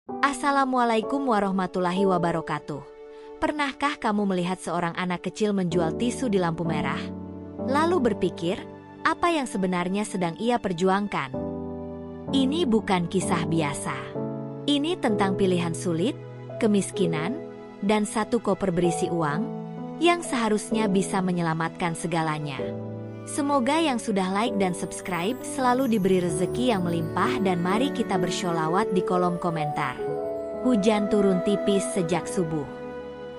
Assalamualaikum warahmatullahi wabarakatuh. Pernahkah kamu melihat seorang anak kecil menjual tisu di lampu merah? Lalu berpikir, apa yang sebenarnya sedang ia perjuangkan? Ini bukan kisah biasa. Ini tentang pilihan sulit, kemiskinan, dan satu koper berisi uang yang seharusnya bisa menyelamatkan segalanya. Semoga yang sudah like dan subscribe selalu diberi rezeki yang melimpah dan mari kita bersholawat di kolom komentar. Hujan turun tipis sejak subuh.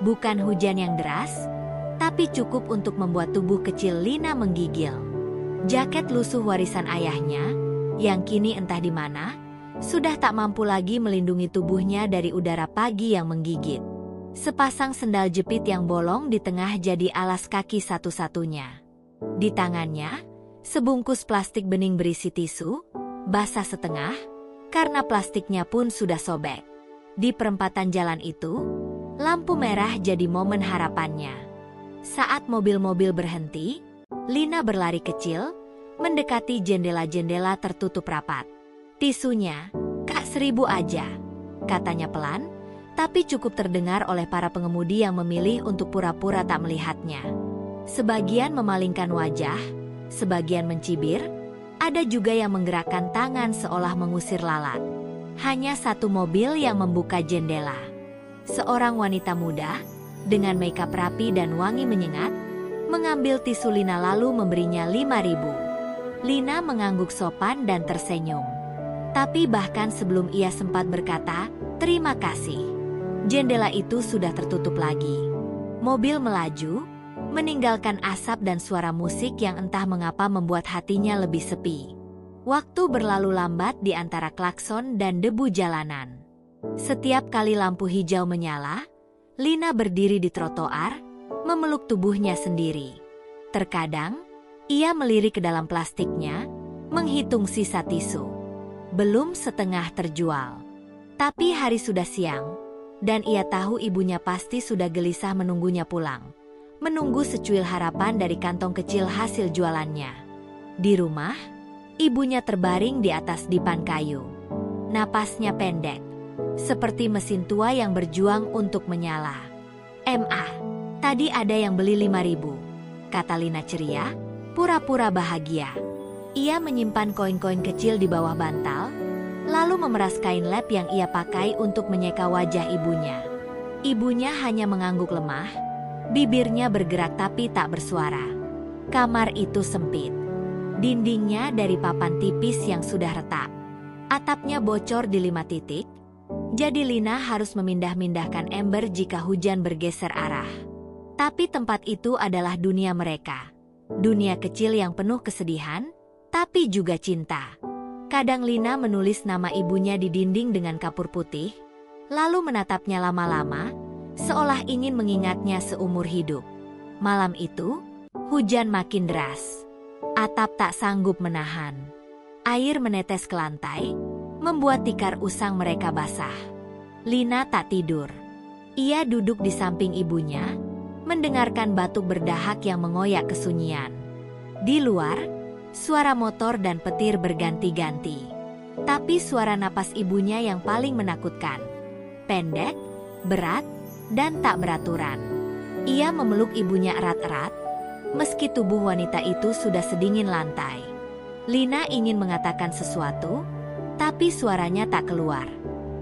Bukan hujan yang deras, tapi cukup untuk membuat tubuh kecil Lina menggigil. Jaket lusuh warisan ayahnya, yang kini entah di mana, sudah tak mampu lagi melindungi tubuhnya dari udara pagi yang menggigit. Sepasang sendal jepit yang bolong di tengah jadi alas kaki satu-satunya. Di tangannya, sebungkus plastik bening berisi tisu, basah setengah, karena plastiknya pun sudah sobek. Di perempatan jalan itu, lampu merah jadi momen harapannya. Saat mobil-mobil berhenti, Lina berlari kecil, mendekati jendela-jendela tertutup rapat. "Tisunya, Kak, 1.000 aja," katanya pelan, tapi cukup terdengar oleh para pengemudi yang memilih untuk pura-pura tak melihatnya. Sebagian memalingkan wajah, sebagian mencibir, ada juga yang menggerakkan tangan seolah mengusir lalat. Hanya satu mobil yang membuka jendela. Seorang wanita muda, dengan makeup rapi dan wangi menyengat, mengambil tisu Lina lalu memberinya 5.000. Lina mengangguk sopan dan tersenyum. Tapi bahkan sebelum ia sempat berkata, "Terima kasih," jendela itu sudah tertutup lagi. Mobil melaju, meninggalkan asap dan suara musik yang entah mengapa membuat hatinya lebih sepi. Waktu berlalu lambat di antara klakson dan debu jalanan. Setiap kali lampu hijau menyala, Lina berdiri di trotoar, memeluk tubuhnya sendiri. Terkadang, ia melirik ke dalam plastiknya, menghitung sisa tisu. Belum setengah terjual. Tapi hari sudah siang, dan ia tahu ibunya pasti sudah gelisah menunggunya pulang. Menunggu secuil harapan dari kantong kecil hasil jualannya. Di rumah, ibunya terbaring di atas dipan kayu. Napasnya pendek, seperti mesin tua yang berjuang untuk menyala. "Ma, tadi ada yang beli 5.000, kata Lina ceria, pura-pura bahagia. Ia menyimpan koin-koin kecil di bawah bantal, lalu memeras kain lap yang ia pakai untuk menyeka wajah ibunya. Ibunya hanya mengangguk lemah, bibirnya bergerak tapi tak bersuara. Kamar itu sempit. Dindingnya dari papan tipis yang sudah retak. Atapnya bocor di 5 titik, jadi Lina harus memindah-mindahkan ember jika hujan bergeser arah. Tapi tempat itu adalah dunia mereka. Dunia kecil yang penuh kesedihan, tapi juga cinta. Kadang Lina menulis nama ibunya di dinding dengan kapur putih, lalu menatapnya lama-lama, seolah ingin mengingatnya seumur hidup. Malam itu, hujan makin deras. Atap tak sanggup menahan. Air menetes ke lantai, membuat tikar usang mereka basah. Lina tak tidur. Ia duduk di samping ibunya, mendengarkan batuk berdahak yang mengoyak kesunyian. Di luar, suara motor dan petir berganti-ganti. Tapi suara napas ibunya yang paling menakutkan. Pendek, berat, dan tak beraturan. Ia memeluk ibunya erat-erat, meski tubuh wanita itu sudah sedingin lantai. Lina ingin mengatakan sesuatu, tapi suaranya tak keluar.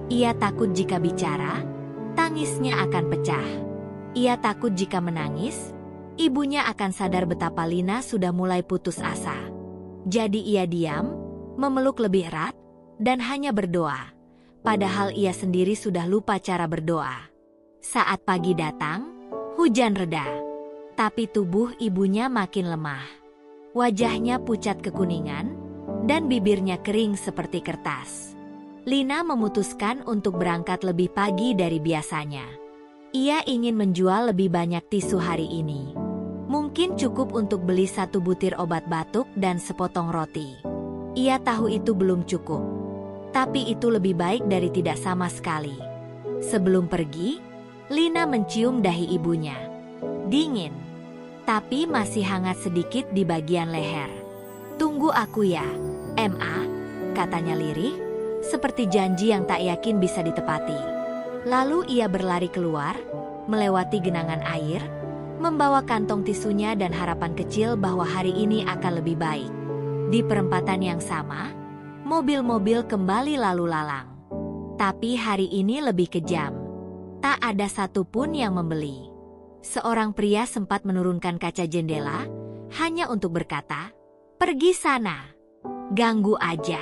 Ia takut jika bicara, tangisnya akan pecah. Ia takut jika menangis, ibunya akan sadar betapa Lina sudah mulai putus asa. Jadi ia diam, memeluk lebih erat, dan hanya berdoa. Padahal ia sendiri sudah lupa cara berdoa. Saat pagi datang, hujan reda. Tapi tubuh ibunya makin lemah. Wajahnya pucat kekuningan, dan bibirnya kering seperti kertas. Lina memutuskan untuk berangkat lebih pagi dari biasanya. Ia ingin menjual lebih banyak tisu hari ini. Mungkin cukup untuk beli 1 butir obat batuk dan sepotong roti. Ia tahu itu belum cukup. Tapi itu lebih baik dari tidak sama sekali. Sebelum pergi, Lina mencium dahi ibunya. Dingin, tapi masih hangat sedikit di bagian leher. "Tunggu aku ya, Ma," katanya lirih, seperti janji yang tak yakin bisa ditepati. Lalu ia berlari keluar, melewati genangan air, membawa kantong tisunya dan harapan kecil bahwa hari ini akan lebih baik. Di perempatan yang sama, mobil-mobil kembali lalu lalang. Tapi hari ini lebih kejam. Tak ada satupun yang membeli. Seorang pria sempat menurunkan kaca jendela, hanya untuk berkata, "Pergi sana. Ganggu aja."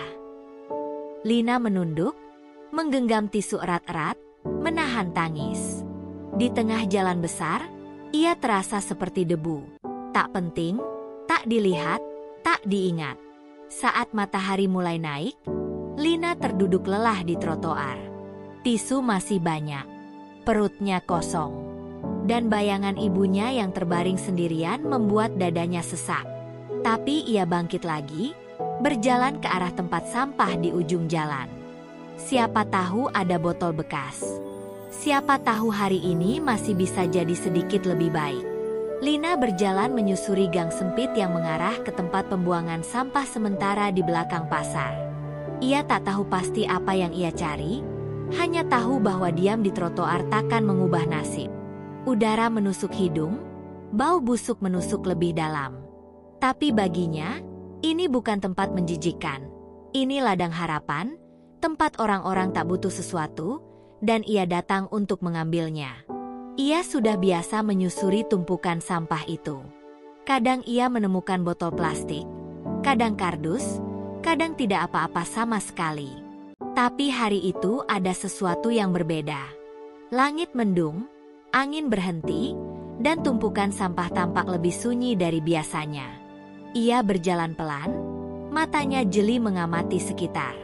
Lina menunduk, menggenggam tisu erat-erat, menahan tangis. Di tengah jalan besar, ia terasa seperti debu. Tak penting, tak dilihat, tak diingat. Saat matahari mulai naik, Lina terduduk lelah di trotoar. Tisu masih banyak, perutnya kosong. Dan bayangan ibunya yang terbaring sendirian membuat dadanya sesak. Tapi ia bangkit lagi, berjalan ke arah tempat sampah di ujung jalan. Siapa tahu ada botol bekas. Siapa tahu hari ini masih bisa jadi sedikit lebih baik. Lina berjalan menyusuri gang sempit yang mengarah ke tempat pembuangan sampah sementara di belakang pasar. Ia tak tahu pasti apa yang ia cari, hanya tahu bahwa diam di trotoar takkan mengubah nasib. Udara menusuk hidung, bau busuk menusuk lebih dalam. Tapi baginya, ini bukan tempat menjijikkan. Ini ladang harapan, tempat orang-orang tak butuh sesuatu, dan ia datang untuk mengambilnya. Ia sudah biasa menyusuri tumpukan sampah itu. Kadang ia menemukan botol plastik, kadang kardus, kadang tidak apa-apa sama sekali. Tapi hari itu ada sesuatu yang berbeda. Langit mendung, angin berhenti, dan tumpukan sampah tampak lebih sunyi dari biasanya. Ia berjalan pelan, matanya jeli mengamati sekitar.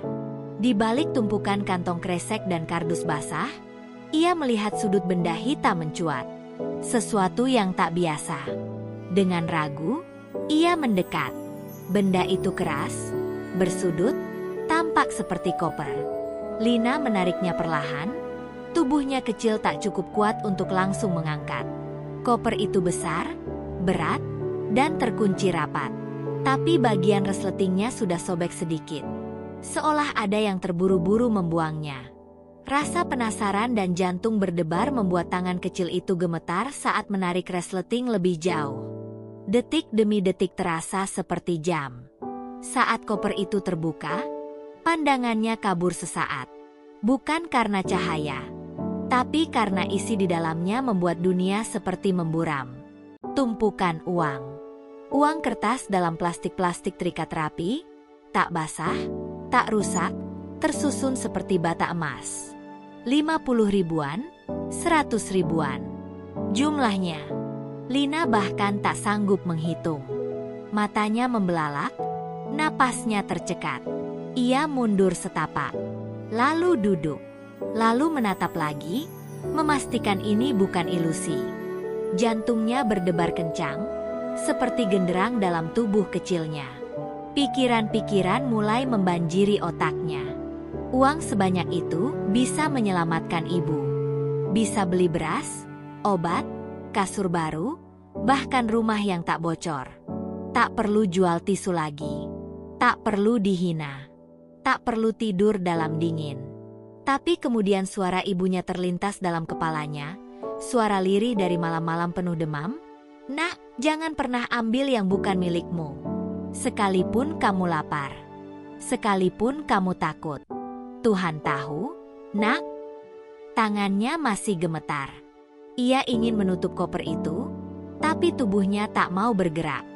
Di balik tumpukan kantong kresek dan kardus basah, ia melihat sudut benda hitam mencuat. Sesuatu yang tak biasa. Dengan ragu, ia mendekat. Benda itu keras, bersudut, tampak seperti koper. Lina menariknya perlahan. Tubuhnya kecil tak cukup kuat untuk langsung mengangkat. Koper itu besar, berat, dan terkunci rapat. Tapi bagian resletingnya sudah sobek sedikit. Seolah ada yang terburu-buru membuangnya. Rasa penasaran dan jantung berdebar membuat tangan kecil itu gemetar saat menarik resleting lebih jauh. Detik demi detik terasa seperti jam. Saat koper itu terbuka, pandangannya kabur sesaat. Bukan karena cahaya, tapi karena isi di dalamnya membuat dunia seperti memburam. Tumpukan uang. Uang kertas dalam plastik-plastik terikat rapi, tak basah, tak rusak, tersusun seperti bata emas. 50 ribuan, 100 ribuan. Jumlahnya, Lina bahkan tak sanggup menghitung. Matanya membelalak, napasnya tercekat. Ia mundur setapak, lalu duduk, lalu menatap lagi, memastikan ini bukan ilusi. Jantungnya berdebar kencang, seperti genderang dalam tubuh kecilnya. Pikiran-pikiran mulai membanjiri otaknya. Uang sebanyak itu bisa menyelamatkan ibu. Bisa beli beras, obat, kasur baru, bahkan rumah yang tak bocor. Tak perlu jual tisu lagi. Tak perlu dihina. Tak perlu tidur dalam dingin. Tapi kemudian suara ibunya terlintas dalam kepalanya, suara lirih dari malam-malam penuh demam. "Nak, jangan pernah ambil yang bukan milikmu. Sekalipun kamu lapar. Sekalipun kamu takut. Tuhan tahu, nak." Tangannya masih gemetar. Ia ingin menutup koper itu, tapi tubuhnya tak mau bergerak.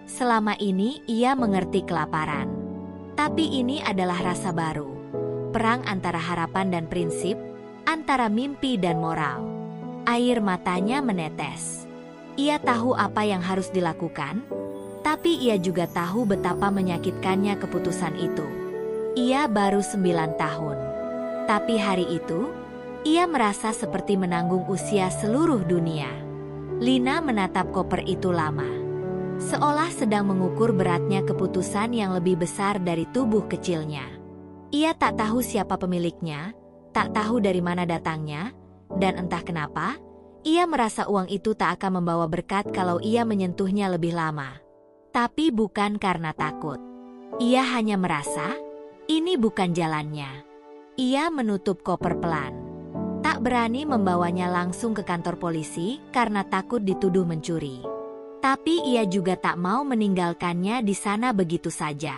Selama ini ia mengerti kelaparan. Tapi ini adalah rasa baru. Perang antara harapan dan prinsip, antara mimpi dan moral. Air matanya menetes. Ia tahu apa yang harus dilakukan, tapi ia juga tahu betapa menyakitkannya keputusan itu. Ia baru 9 tahun. Tapi hari itu, ia merasa seperti menanggung usia seluruh dunia. Lina menatap koper itu lama. Seolah sedang mengukur beratnya keputusan yang lebih besar dari tubuh kecilnya. Ia tak tahu siapa pemiliknya, tak tahu dari mana datangnya, dan entah kenapa, ia merasa uang itu tak akan membawa berkat kalau ia menyentuhnya lebih lama. Tapi bukan karena takut. Ia hanya merasa, ini bukan jalannya. Ia menutup koper pelan. Tak berani membawanya langsung ke kantor polisi karena takut dituduh mencuri. Tapi ia juga tak mau meninggalkannya di sana begitu saja.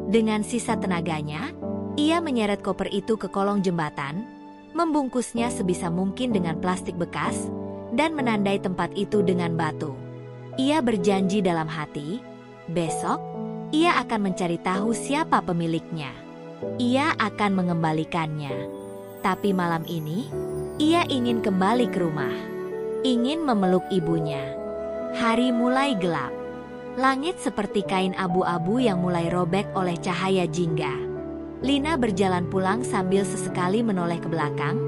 Dengan sisa tenaganya, ia menyeret koper itu ke kolong jembatan, membungkusnya sebisa mungkin dengan plastik bekas, dan menandai tempat itu dengan batu. Ia berjanji dalam hati, besok, ia akan mencari tahu siapa pemiliknya. Ia akan mengembalikannya. Tapi malam ini, ia ingin kembali ke rumah. Ingin memeluk ibunya. Hari mulai gelap. Langit seperti kain abu-abu yang mulai robek oleh cahaya jingga. Lina berjalan pulang sambil sesekali menoleh ke belakang,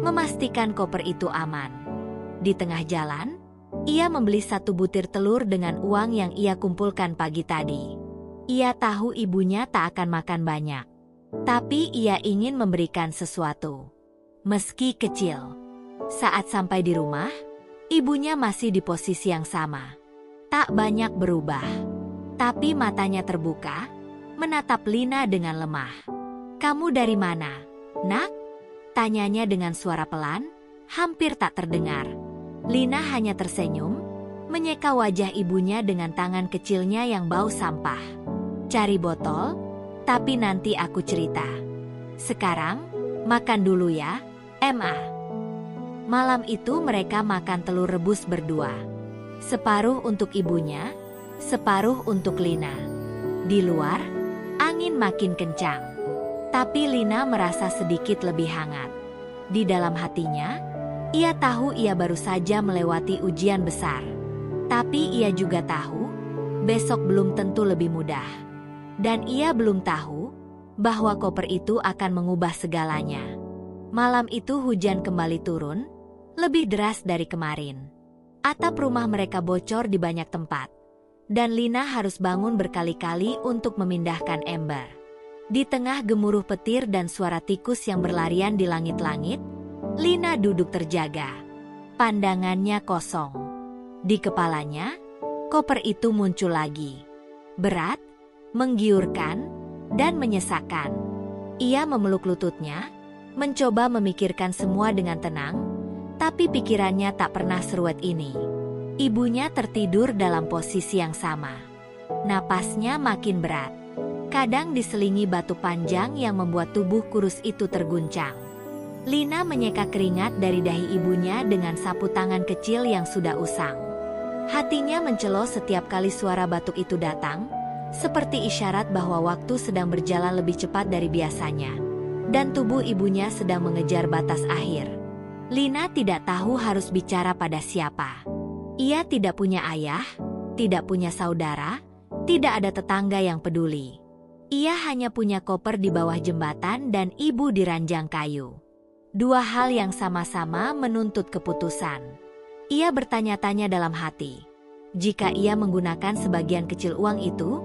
memastikan koper itu aman. Di tengah jalan, ia membeli 1 butir telur dengan uang yang ia kumpulkan pagi tadi. Ia tahu ibunya tak akan makan banyak. Tapi ia ingin memberikan sesuatu. Meski kecil. Saat sampai di rumah, ibunya masih di posisi yang sama. Tak banyak berubah. Tapi matanya terbuka, menatap Lina dengan lemah. "Kamu dari mana, Nak?" tanyanya dengan suara pelan, hampir tak terdengar. Lina hanya tersenyum, menyeka wajah ibunya dengan tangan kecilnya yang bau sampah. "Cari botol, tapi nanti aku cerita. Sekarang, makan dulu ya, Ma." Malam itu mereka makan telur rebus berdua. Separuh untuk ibunya, separuh untuk Lina. Di luar, angin makin kencang. Tapi Lina merasa sedikit lebih hangat. Di dalam hatinya, ia tahu ia baru saja melewati ujian besar. Tapi ia juga tahu, besok belum tentu lebih mudah. Dan ia belum tahu, bahwa koper itu akan mengubah segalanya. Malam itu hujan kembali turun, lebih deras dari kemarin. Atap rumah mereka bocor di banyak tempat. Dan Lina harus bangun berkali-kali untuk memindahkan ember. Di tengah gemuruh petir dan suara tikus yang berlarian di langit-langit, Lina duduk terjaga. Pandangannya kosong. Di kepalanya, koper itu muncul lagi. Berat, menggiurkan, dan menyesakkan. Ia memeluk lututnya, mencoba memikirkan semua dengan tenang, tapi pikirannya tak pernah seruat ini. Ibunya tertidur dalam posisi yang sama. Napasnya makin berat. Kadang diselingi batu panjang yang membuat tubuh kurus itu terguncang. Lina menyeka keringat dari dahi ibunya dengan sapu tangan kecil yang sudah usang. Hatinya mencelo setiap kali suara batuk itu datang, seperti isyarat bahwa waktu sedang berjalan lebih cepat dari biasanya, dan tubuh ibunya sedang mengejar batas akhir. Lina tidak tahu harus bicara pada siapa. Ia tidak punya ayah, tidak punya saudara, tidak ada tetangga yang peduli. Ia hanya punya koper di bawah jembatan dan ibu di ranjang kayu. Dua hal yang sama-sama menuntut keputusan. Ia bertanya-tanya dalam hati. Jika ia menggunakan sebagian kecil uang itu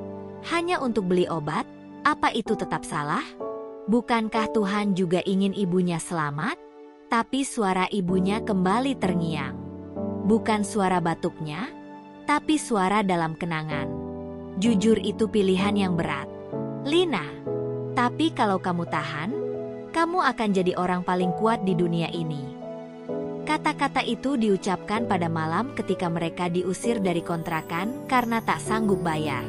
hanya untuk beli obat, apa itu tetap salah? Bukankah Tuhan juga ingin ibunya selamat? Tapi suara ibunya kembali terngiang. Bukan suara batuknya, tapi suara dalam kenangan. Jujur itu pilihan yang berat. Lina, tapi kalau kamu tahan, kamu akan jadi orang paling kuat di dunia ini. Kata-kata itu diucapkan pada malam ketika mereka diusir dari kontrakan karena tak sanggup bayar.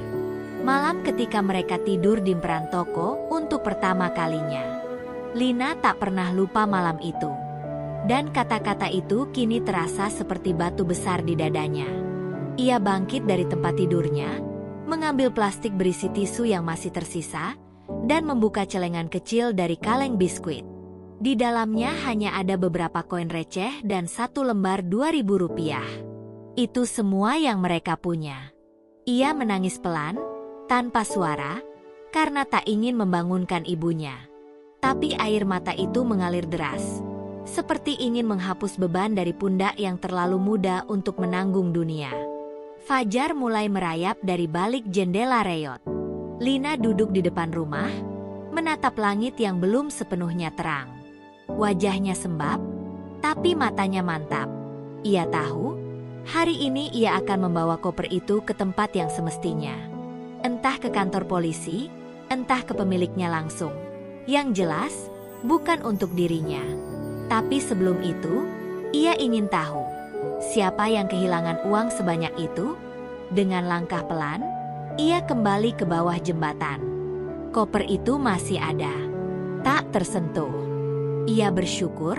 Malam ketika mereka tidur di emperan toko untuk pertama kalinya. Lina tak pernah lupa malam itu. Dan kata-kata itu kini terasa seperti batu besar di dadanya. Ia bangkit dari tempat tidurnya, mengambil plastik berisi tisu yang masih tersisa, dan membuka celengan kecil dari kaleng biskuit. Di dalamnya hanya ada beberapa koin receh dan 1 lembar Rp2.000. Itu semua yang mereka punya. Ia menangis pelan, tanpa suara, karena tak ingin membangunkan ibunya. Tapi air mata itu mengalir deras, seperti ingin menghapus beban dari pundak yang terlalu muda untuk menanggung dunia. Fajar mulai merayap dari balik jendela reot. Lina duduk di depan rumah, menatap langit yang belum sepenuhnya terang. Wajahnya sembab, tapi matanya mantap. Ia tahu, hari ini ia akan membawa koper itu ke tempat yang semestinya. Entah ke kantor polisi, entah ke pemiliknya langsung. Yang jelas, bukan untuk dirinya. Tapi sebelum itu, ia ingin tahu, siapa yang kehilangan uang sebanyak itu? Dengan langkah pelan, ia kembali ke bawah jembatan. Koper itu masih ada, tak tersentuh. Ia bersyukur,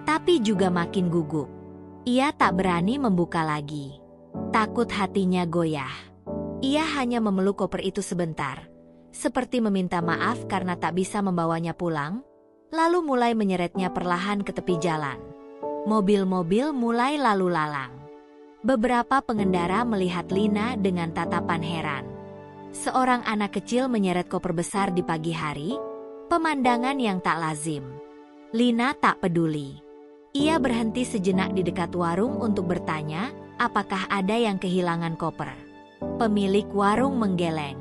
tapi juga makin gugup. Ia tak berani membuka lagi. Takut hatinya goyah. Ia hanya memeluk koper itu sebentar, seperti meminta maaf karena tak bisa membawanya pulang, lalu mulai menyeretnya perlahan ke tepi jalan. Mobil-mobil mulai lalu lalang. Beberapa pengendara melihat Lina dengan tatapan heran. Seorang anak kecil menyeret koper besar di pagi hari, pemandangan yang tak lazim. Lina tak peduli. Ia berhenti sejenak di dekat warung untuk bertanya, apakah ada yang kehilangan koper. Pemilik warung menggeleng.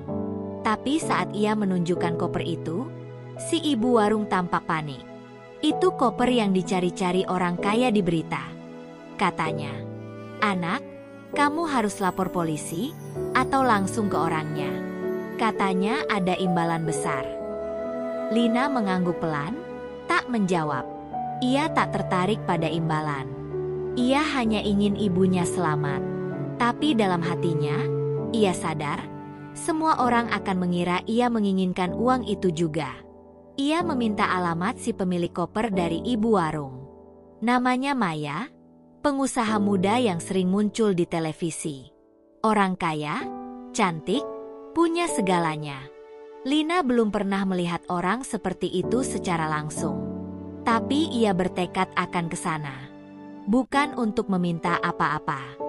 Tapi saat ia menunjukkan koper itu, si ibu warung tampak panik. Itu koper yang dicari-cari orang kaya di berita, katanya. Anak, kamu harus lapor polisi atau langsung ke orangnya. Katanya ada imbalan besar. Lina mengangguk pelan, tak menjawab. Ia tak tertarik pada imbalan. Ia hanya ingin ibunya selamat. Tapi dalam hatinya, ia sadar, semua orang akan mengira ia menginginkan uang itu juga. Ia meminta alamat si pemilik koper dari ibu warung. Namanya Maya, pengusaha muda yang sering muncul di televisi. Orang kaya, cantik, punya segalanya. Lina belum pernah melihat orang seperti itu secara langsung. Tapi ia bertekad akan ke sana. Bukan untuk meminta apa-apa.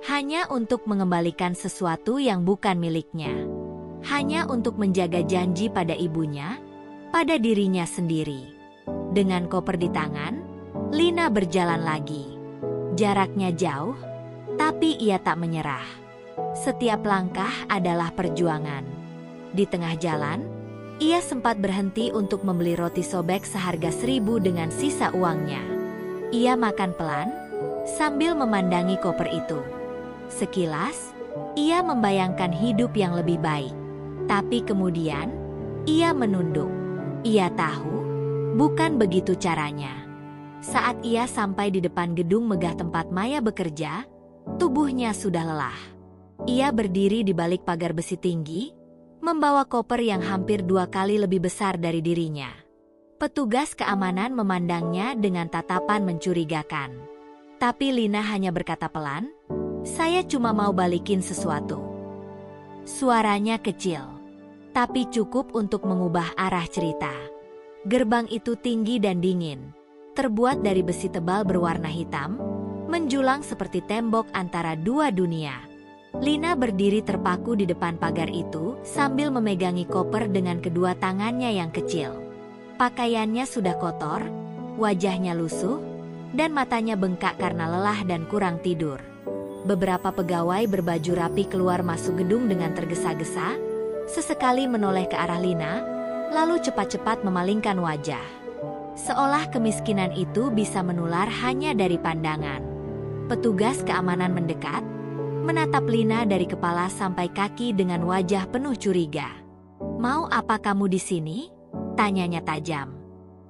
Hanya untuk mengembalikan sesuatu yang bukan miliknya. Hanya untuk menjaga janji pada ibunya, pada dirinya sendiri. Dengan koper di tangan, Lina berjalan lagi. Jaraknya jauh, tapi ia tak menyerah. Setiap langkah adalah perjuangan. Di tengah jalan, ia sempat berhenti untuk membeli roti sobek seharga 1.000 dengan sisa uangnya. Ia makan pelan, sambil memandangi koper itu. Sekilas, ia membayangkan hidup yang lebih baik. Tapi kemudian, ia menunduk. Ia tahu, bukan begitu caranya. Saat ia sampai di depan gedung megah tempat Maya bekerja, tubuhnya sudah lelah. Ia berdiri di balik pagar besi tinggi, membawa koper yang hampir 2 kali lebih besar dari dirinya. Petugas keamanan memandangnya dengan tatapan mencurigakan. Tapi Lina hanya berkata pelan, "Saya cuma mau balikin sesuatu." Suaranya kecil, tapi cukup untuk mengubah arah cerita. Gerbang itu tinggi dan dingin, terbuat dari besi tebal berwarna hitam, menjulang seperti tembok antara dua dunia. Lina berdiri terpaku di depan pagar itu sambil memegangi koper dengan kedua tangannya yang kecil. Pakaiannya sudah kotor, wajahnya lusuh, dan matanya bengkak karena lelah dan kurang tidur. Beberapa pegawai berbaju rapi keluar masuk gedung dengan tergesa-gesa, sesekali menoleh ke arah Lina, lalu cepat-cepat memalingkan wajah. Seolah kemiskinan itu bisa menular hanya dari pandangan. Petugas keamanan mendekat, menatap Lina dari kepala sampai kaki dengan wajah penuh curiga. "Mau apa kamu di sini?" tanyanya tajam.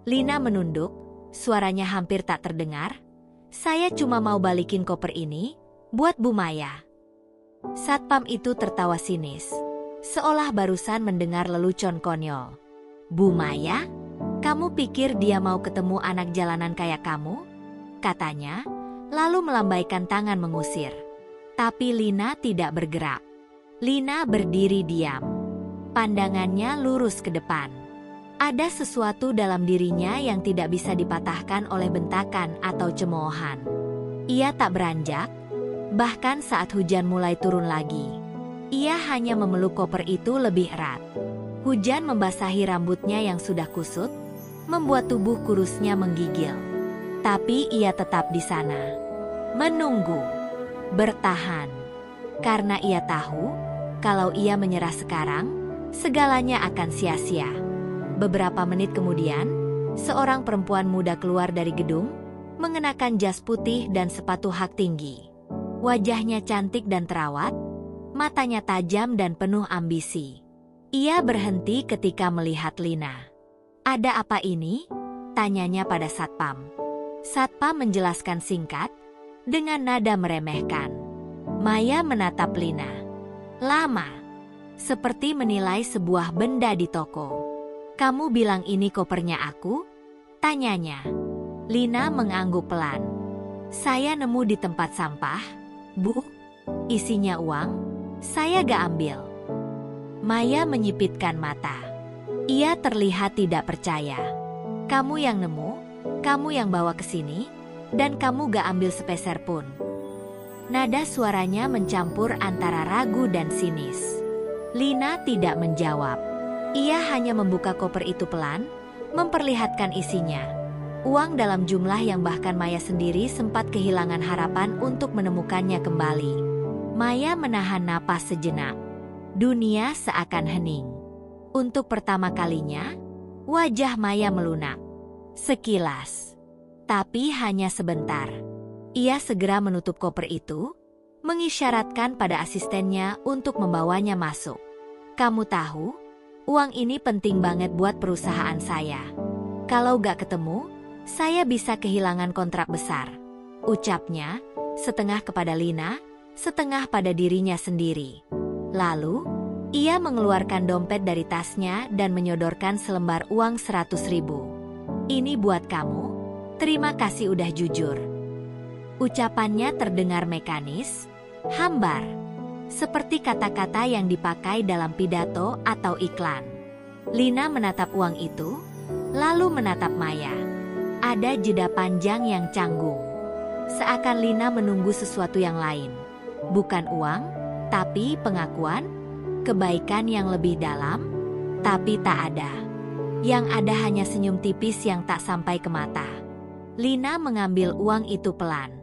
Lina menunduk, suaranya hampir tak terdengar. "Saya cuma mau balikin koper ini, buat Bu Maya." Satpam itu tertawa sinis, seolah barusan mendengar lelucon konyol. "Bu Maya? Kamu pikir dia mau ketemu anak jalanan kayak kamu?" katanya, lalu melambaikan tangan mengusir. Tapi Lina tidak bergerak. Lina berdiri diam. Pandangannya lurus ke depan. Ada sesuatu dalam dirinya yang tidak bisa dipatahkan oleh bentakan atau cemoohan. Ia tak beranjak, bahkan saat hujan mulai turun lagi. Ia hanya memeluk koper itu lebih erat. Hujan membasahi rambutnya yang sudah kusut, membuat tubuh kurusnya menggigil. Tapi ia tetap di sana. Menunggu. Bertahan. Karena ia tahu, kalau ia menyerah sekarang, segalanya akan sia-sia. Beberapa menit kemudian, seorang perempuan muda keluar dari gedung, mengenakan jas putih dan sepatu hak tinggi. Wajahnya cantik dan terawat, matanya tajam dan penuh ambisi. Ia berhenti ketika melihat Lina. "Ada apa ini?" Tanyanya pada Satpam. Satpam menjelaskan singkat, dengan nada meremehkan. Maya menatap Lina. Lama. Seperti menilai sebuah benda di toko. Kamu bilang ini kopernya aku? Tanyanya. Lina mengangguk pelan. Saya nemu di tempat sampah, Bu. Isinya uang, saya gak ambil. Maya menyipitkan mata. Ia terlihat tidak percaya. Kamu yang nemu, kamu yang bawa ke sini, dan kamu gak ambil sepeser pun. Nada suaranya mencampur antara ragu dan sinis. Lina tidak menjawab. Ia hanya membuka koper itu pelan, memperlihatkan isinya. Uang dalam jumlah yang bahkan Maya sendiri sempat kehilangan harapan untuk menemukannya kembali. Maya menahan napas sejenak. Dunia seakan hening. Untuk pertama kalinya, wajah Maya melunak. Sekilas. Tapi hanya sebentar. Ia segera menutup koper itu, mengisyaratkan pada asistennya untuk membawanya masuk. Kamu tahu, uang ini penting banget buat perusahaan saya. Kalau gak ketemu, saya bisa kehilangan kontrak besar. Ucapnya, setengah kepada Lina, setengah pada dirinya sendiri. Lalu, ia mengeluarkan dompet dari tasnya dan menyodorkan selembar uang 100.000. Ini buat kamu, terima kasih udah jujur. Ucapannya terdengar mekanis, hambar, seperti kata-kata yang dipakai dalam pidato atau iklan. Lina menatap uang itu, lalu menatap Maya. Ada jeda panjang yang canggung. Seakan Lina menunggu sesuatu yang lain. Bukan uang, tapi pengakuan, kebaikan yang lebih dalam, tapi tak ada. Yang ada hanya senyum tipis yang tak sampai ke mata. Lina mengambil uang itu pelan.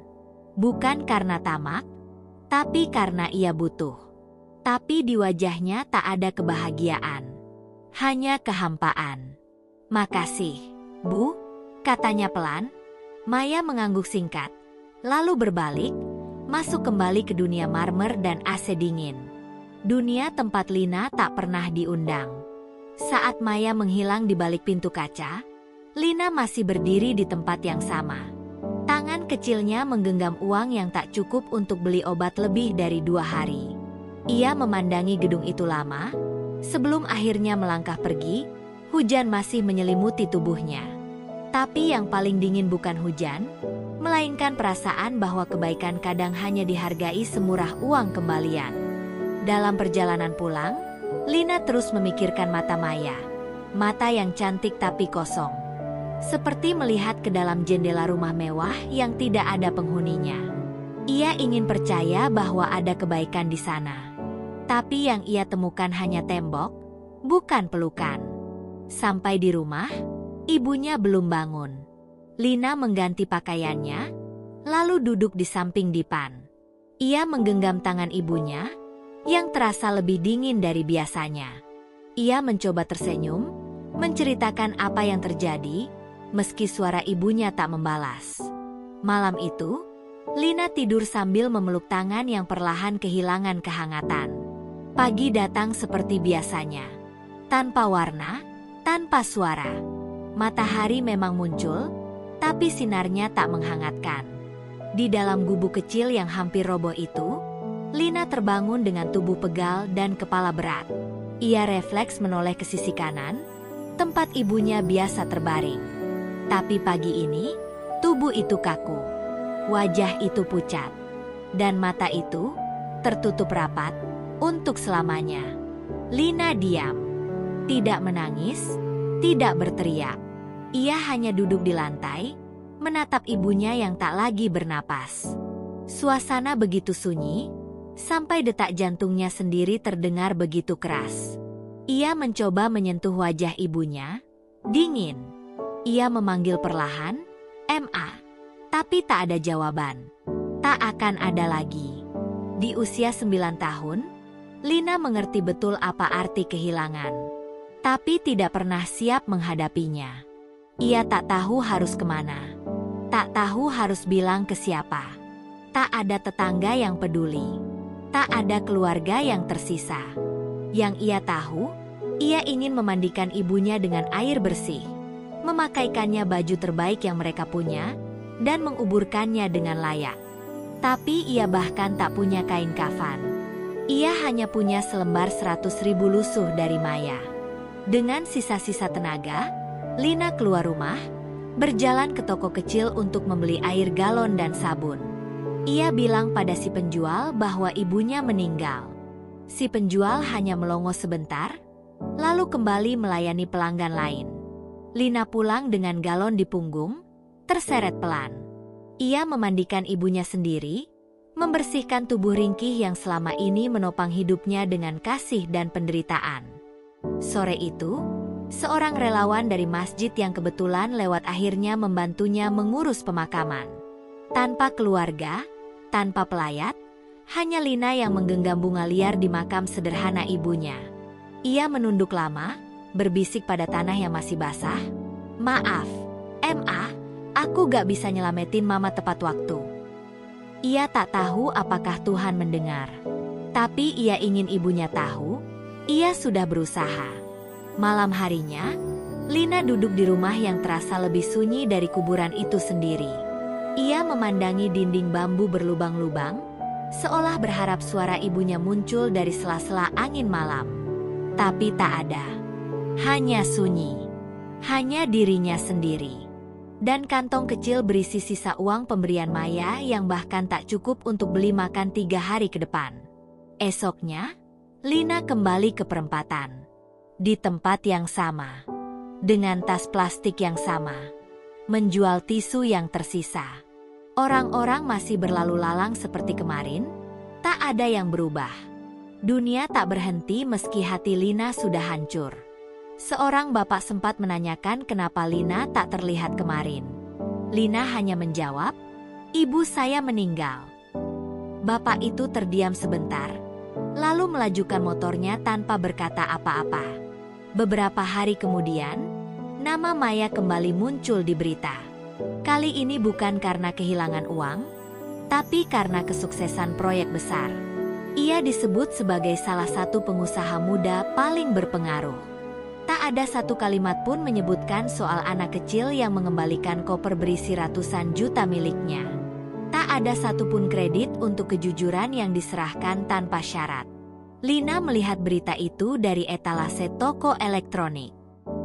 Bukan karena tamak, tapi karena ia butuh. Tapi di wajahnya tak ada kebahagiaan. Hanya kehampaan. Makasih, Bu, katanya pelan. Maya mengangguk singkat. Lalu berbalik, masuk kembali ke dunia marmer dan AC dingin. Dunia tempat Lina tak pernah diundang. Saat Maya menghilang di balik pintu kaca, Lina masih berdiri di tempat yang sama. Tangan kecilnya menggenggam uang yang tak cukup untuk beli obat lebih dari 2 hari. Ia memandangi gedung itu lama, sebelum akhirnya melangkah pergi. Hujan masih menyelimuti tubuhnya. Tapi yang paling dingin bukan hujan, melainkan perasaan bahwa kebaikan kadang hanya dihargai semurah uang kembalian. Dalam perjalanan pulang, Lina terus memikirkan mata Maya. Mata yang cantik tapi kosong. Seperti melihat ke dalam jendela rumah mewah yang tidak ada penghuninya. Ia ingin percaya bahwa ada kebaikan di sana. Tapi yang ia temukan hanya tembok, bukan pelukan. Sampai di rumah, ibunya belum bangun. Lina mengganti pakaiannya, lalu duduk di samping dipan. Ia menggenggam tangan ibunya, yang terasa lebih dingin dari biasanya. Ia mencoba tersenyum, menceritakan apa yang terjadi, meski suara ibunya tak membalas. Malam itu, Lina tidur sambil memeluk tangan yang perlahan kehilangan kehangatan. Pagi datang seperti biasanya. Tanpa warna, tanpa suara. Matahari memang muncul, tapi sinarnya tak menghangatkan. Di dalam gubuk kecil yang hampir roboh itu, Lina terbangun dengan tubuh pegal dan kepala berat. Ia refleks menoleh ke sisi kanan, tempat ibunya biasa terbaring. Tapi pagi ini, tubuh itu kaku. Wajah itu pucat. Dan mata itu tertutup rapat untuk selamanya. Lina diam. Tidak menangis, tidak berteriak. Ia hanya duduk di lantai, menatap ibunya yang tak lagi bernapas. Suasana begitu sunyi, sampai detak jantungnya sendiri terdengar begitu keras. Ia mencoba menyentuh wajah ibunya, dingin. Ia memanggil perlahan, "Ma," tapi tak ada jawaban. Tak akan ada lagi. Di usia 9 tahun, Lina mengerti betul apa arti kehilangan. Tapi tidak pernah siap menghadapinya. Ia tak tahu harus kemana. Tak tahu harus bilang ke siapa. Tak ada tetangga yang peduli. Tak ada keluarga yang tersisa. Yang ia tahu, ia ingin memandikan ibunya dengan air bersih. memakaikannya baju terbaik yang mereka punya, dan menguburkannya dengan layak. Tapi ia bahkan tak punya kain kafan. Ia hanya punya selembar 100.000 lusuh dari Maya. Dengan sisa-sisa tenaga, Lina keluar rumah, berjalan ke toko kecil untuk membeli air galon dan sabun. Ia bilang pada si penjual bahwa ibunya meninggal. Si penjual hanya melongo sebentar, lalu kembali melayani pelanggan lain. Lina pulang dengan galon di punggung, terseret pelan. Ia memandikan ibunya sendiri, membersihkan tubuh ringkih yang selama ini menopang hidupnya dengan kasih dan penderitaan. Sore itu, seorang relawan dari masjid yang kebetulan lewat akhirnya membantunya mengurus pemakaman. Tanpa keluarga, tanpa pelayat, hanya Lina yang menggenggam bunga liar di makam sederhana ibunya. Ia menunduk lama, berbisik pada tanah yang masih basah. "Maaf, Ma, aku gak bisa nyelamatin Mama tepat waktu." Ia tak tahu apakah Tuhan mendengar. Tapi ia ingin ibunya tahu, ia sudah berusaha. Malam harinya, Lina duduk di rumah yang terasa lebih sunyi dari kuburan itu sendiri. Ia memandangi dinding bambu berlubang-lubang, seolah berharap suara ibunya muncul dari sela-sela angin malam. Tapi tak ada. Hanya sunyi. Hanya dirinya sendiri. Dan kantong kecil berisi sisa uang pemberian Maya yang bahkan tak cukup untuk beli makan 3 hari ke depan. Esoknya, Lina kembali ke perempatan. Di tempat yang sama. Dengan tas plastik yang sama. Menjual tisu yang tersisa. Orang-orang masih berlalu lalang seperti kemarin, tak ada yang berubah. Dunia tak berhenti meski hati Lina sudah hancur. Seorang bapak sempat menanyakan kenapa Lina tak terlihat kemarin. Lina hanya menjawab, "Ibu saya meninggal." Bapak itu terdiam sebentar, lalu melajukan motornya tanpa berkata apa-apa. Beberapa hari kemudian, nama Maya kembali muncul di berita. Kali ini bukan karena kehilangan uang, tapi karena kesuksesan proyek besar. Ia disebut sebagai salah satu pengusaha muda paling berpengaruh. Tak ada satu kalimat pun menyebutkan soal anak kecil yang mengembalikan koper berisi ratusan juta miliknya. Tak ada satupun kredit untuk kejujuran yang diserahkan tanpa syarat. Lina melihat berita itu dari etalase toko elektronik.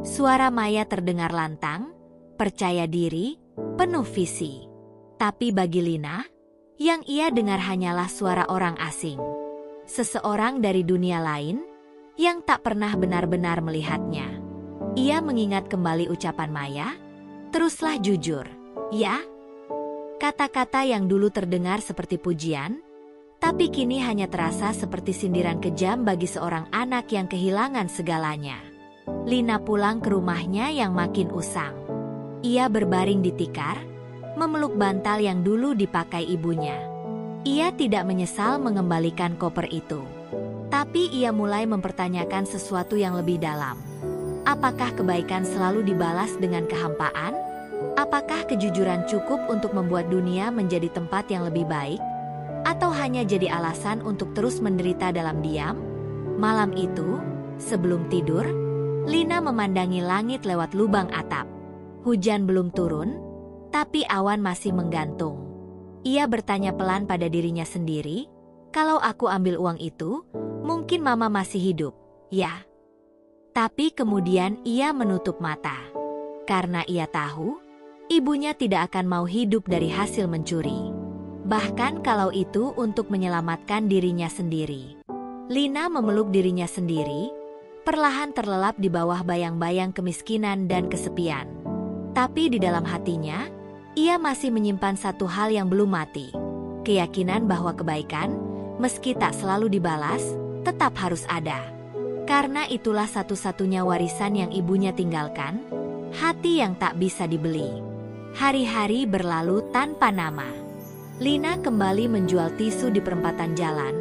Suara Maya terdengar lantang, percaya diri, penuh visi. Tapi bagi Lina, yang ia dengar hanyalah suara orang asing. Seseorang dari dunia lain, yang tak pernah benar-benar melihatnya. Ia mengingat kembali ucapan Maya, "Teruslah jujur, ya." Kata-kata yang dulu terdengar seperti pujian, tapi kini hanya terasa seperti sindiran kejam bagi seorang anak yang kehilangan segalanya. Lina pulang ke rumahnya yang makin usang. Ia berbaring di tikar, memeluk bantal yang dulu dipakai ibunya. Ia tidak menyesal mengembalikan koper itu. Tapi ia mulai mempertanyakan sesuatu yang lebih dalam. Apakah kebaikan selalu dibalas dengan kehampaan? Apakah kejujuran cukup untuk membuat dunia menjadi tempat yang lebih baik? Atau hanya jadi alasan untuk terus menderita dalam diam? Malam itu, sebelum tidur, Lina memandangi langit lewat lubang atap. Hujan belum turun, tapi awan masih menggantung. Ia bertanya pelan pada dirinya sendiri, "Kalau aku ambil uang itu, mungkin Mama masih hidup, ya?" Tapi kemudian ia menutup mata. Karena ia tahu, ibunya tidak akan mau hidup dari hasil mencuri. Bahkan kalau itu untuk menyelamatkan dirinya sendiri. Lina memeluk dirinya sendiri, perlahan terlelap di bawah bayang-bayang kemiskinan dan kesepian. Tapi di dalam hatinya, ia masih menyimpan satu hal yang belum mati. Keyakinan bahwa kebaikan, meski tak selalu dibalas, tetap harus ada. Karena itulah satu-satunya warisan yang ibunya tinggalkan, hati yang tak bisa dibeli. Hari-hari berlalu tanpa nama. Lina kembali menjual tisu di perempatan jalan,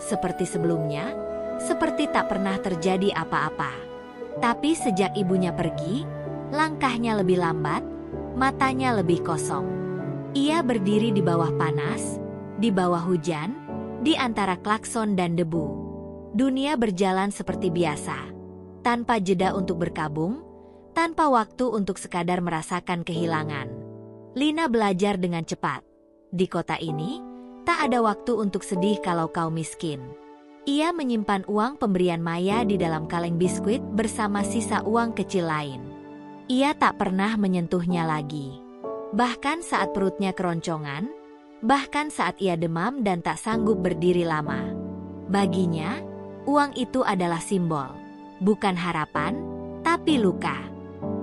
seperti sebelumnya, seperti tak pernah terjadi apa-apa. Tapi sejak ibunya pergi, langkahnya lebih lambat, matanya lebih kosong. Ia berdiri di bawah panas, di bawah hujan, di antara klakson dan debu. Dunia berjalan seperti biasa, tanpa jeda untuk berkabung, tanpa waktu untuk sekadar merasakan kehilangan. Lina belajar dengan cepat. Di kota ini, tak ada waktu untuk sedih kalau kau miskin. Ia menyimpan uang pemberian Maya di dalam kaleng biskuit bersama sisa uang kecil lain. Ia tak pernah menyentuhnya lagi. Bahkan saat perutnya keroncongan, bahkan saat ia demam dan tak sanggup berdiri lama. Baginya, uang itu adalah simbol, bukan harapan, tapi luka.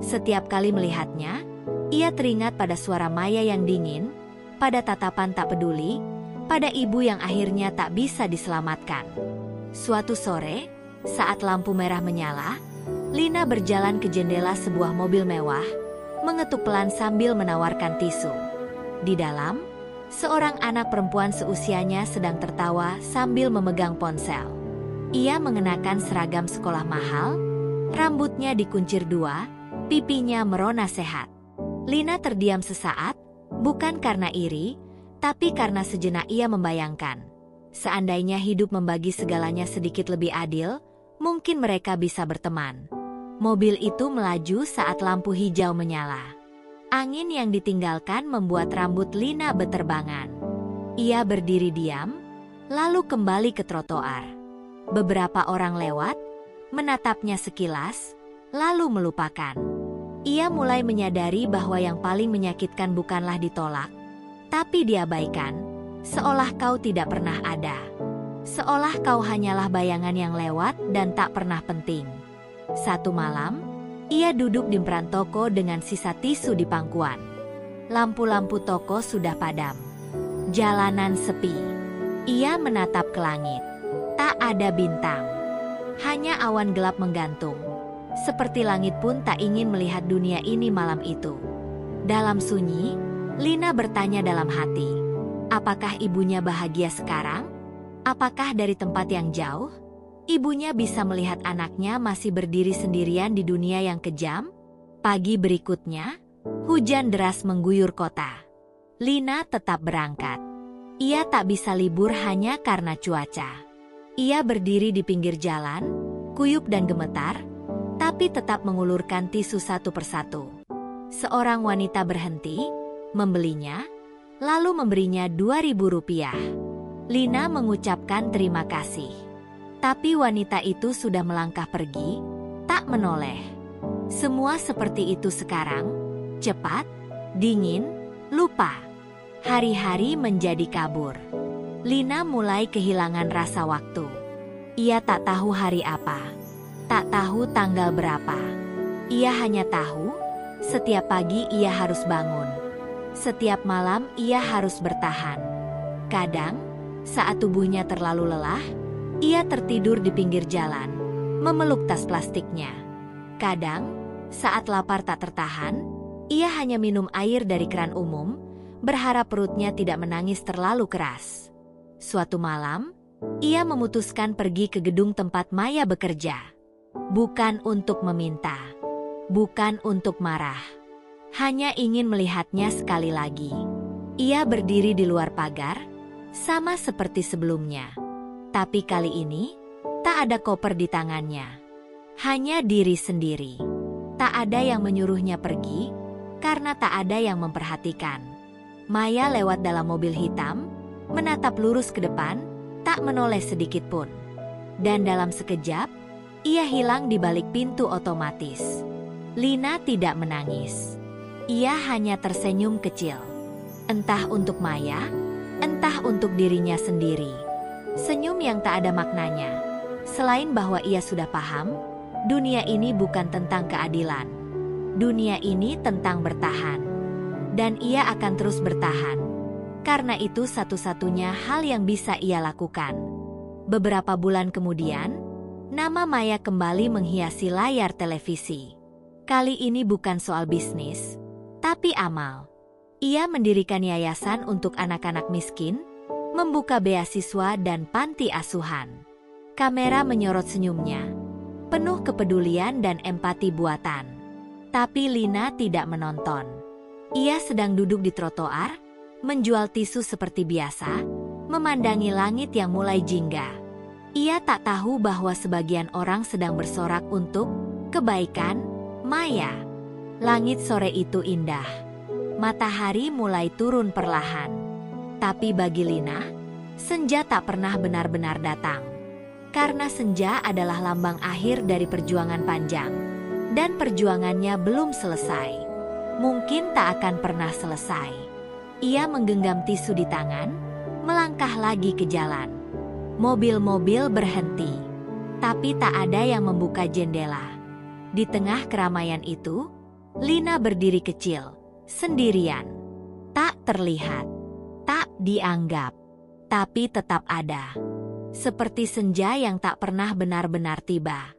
Setiap kali melihatnya, ia teringat pada suara Maya yang dingin, pada tatapan tak peduli, pada ibu yang akhirnya tak bisa diselamatkan. Suatu sore, saat lampu merah menyala, Lina berjalan ke jendela sebuah mobil mewah, mengetuk pelan sambil menawarkan tisu. Di dalam, seorang anak perempuan seusianya sedang tertawa sambil memegang ponsel. Ia mengenakan seragam sekolah mahal, rambutnya dikuncir dua, pipinya merona sehat. Lina terdiam sesaat, bukan karena iri, tapi karena sejenak ia membayangkan. Seandainya hidup membagi segalanya sedikit lebih adil, mungkin mereka bisa berteman. Mobil itu melaju saat lampu hijau menyala. Angin yang ditinggalkan membuat rambut Lina beterbangan. Ia berdiri diam, lalu kembali ke trotoar. Beberapa orang lewat, menatapnya sekilas, lalu melupakan. Ia mulai menyadari bahwa yang paling menyakitkan bukanlah ditolak, tapi diabaikan, seolah kau tidak pernah ada. Seolah kau hanyalah bayangan yang lewat dan tak pernah penting. Satu malam, ia duduk di depan toko dengan sisa tisu di pangkuan. Lampu-lampu toko sudah padam. Jalanan sepi. Ia menatap ke langit. Tak ada bintang. Hanya awan gelap menggantung. Seperti langit pun tak ingin melihat dunia ini malam itu. Dalam sunyi, Lina bertanya dalam hati. Apakah ibunya bahagia sekarang? Apakah dari tempat yang jauh, ibunya bisa melihat anaknya masih berdiri sendirian di dunia yang kejam? Pagi berikutnya, hujan deras mengguyur kota. Lina tetap berangkat. Ia tak bisa libur hanya karena cuaca. Ia berdiri di pinggir jalan, kuyup dan gemetar, tapi tetap mengulurkan tisu satu persatu. Seorang wanita berhenti, membelinya, lalu memberinya Rp2.000. Lina mengucapkan terima kasih. Tapi wanita itu sudah melangkah pergi, tak menoleh. Semua seperti itu sekarang, cepat, dingin, lupa. Hari-hari menjadi kabur. Lina mulai kehilangan rasa waktu. Ia tak tahu hari apa, tak tahu tanggal berapa. Ia hanya tahu, setiap pagi ia harus bangun. Setiap malam ia harus bertahan. Kadang, saat tubuhnya terlalu lelah, ia tertidur di pinggir jalan, memeluk tas plastiknya. Kadang, saat lapar tak tertahan, ia hanya minum air dari keran umum, berharap perutnya tidak menangis terlalu keras. Suatu malam, ia memutuskan pergi ke gedung tempat Maya bekerja. Bukan untuk meminta, bukan untuk marah. Hanya ingin melihatnya sekali lagi. Ia berdiri di luar pagar, sama seperti sebelumnya. Tapi kali ini, tak ada koper di tangannya. Hanya diri sendiri. Tak ada yang menyuruhnya pergi, karena tak ada yang memperhatikan. Maya lewat dalam mobil hitam, menatap lurus ke depan, tak menoleh sedikit pun. Dan dalam sekejap, ia hilang di balik pintu otomatis. Lina tidak menangis. Ia hanya tersenyum kecil. Entah untuk Maya, entah untuk dirinya sendiri. Senyum yang tak ada maknanya. Selain bahwa ia sudah paham, dunia ini bukan tentang keadilan. Dunia ini tentang bertahan. Dan ia akan terus bertahan. Karena itu satu-satunya hal yang bisa ia lakukan. Beberapa bulan kemudian, nama Maya kembali menghiasi layar televisi. Kali ini bukan soal bisnis, tapi amal. Ia mendirikan yayasan untuk anak-anak miskin, membuka beasiswa dan panti asuhan. Kamera menyorot senyumnya, penuh kepedulian dan empati buatan. Tapi Lina tidak menonton. Ia sedang duduk di trotoar, menjual tisu seperti biasa, memandangi langit yang mulai jingga. Ia tak tahu bahwa sebagian orang sedang bersorak untuk kebaikan, Maya. Langit sore itu indah. Matahari mulai turun perlahan. Tapi bagi Lina, senja tak pernah benar-benar datang. Karena senja adalah lambang akhir dari perjuangan panjang. Dan perjuangannya belum selesai. Mungkin tak akan pernah selesai. Ia menggenggam tisu di tangan, melangkah lagi ke jalan. Mobil-mobil berhenti. Tapi tak ada yang membuka jendela. Di tengah keramaian itu, Lina berdiri kecil, sendirian. Tak terlihat, tak dianggap, tapi tetap ada. Seperti senja yang tak pernah benar-benar tiba.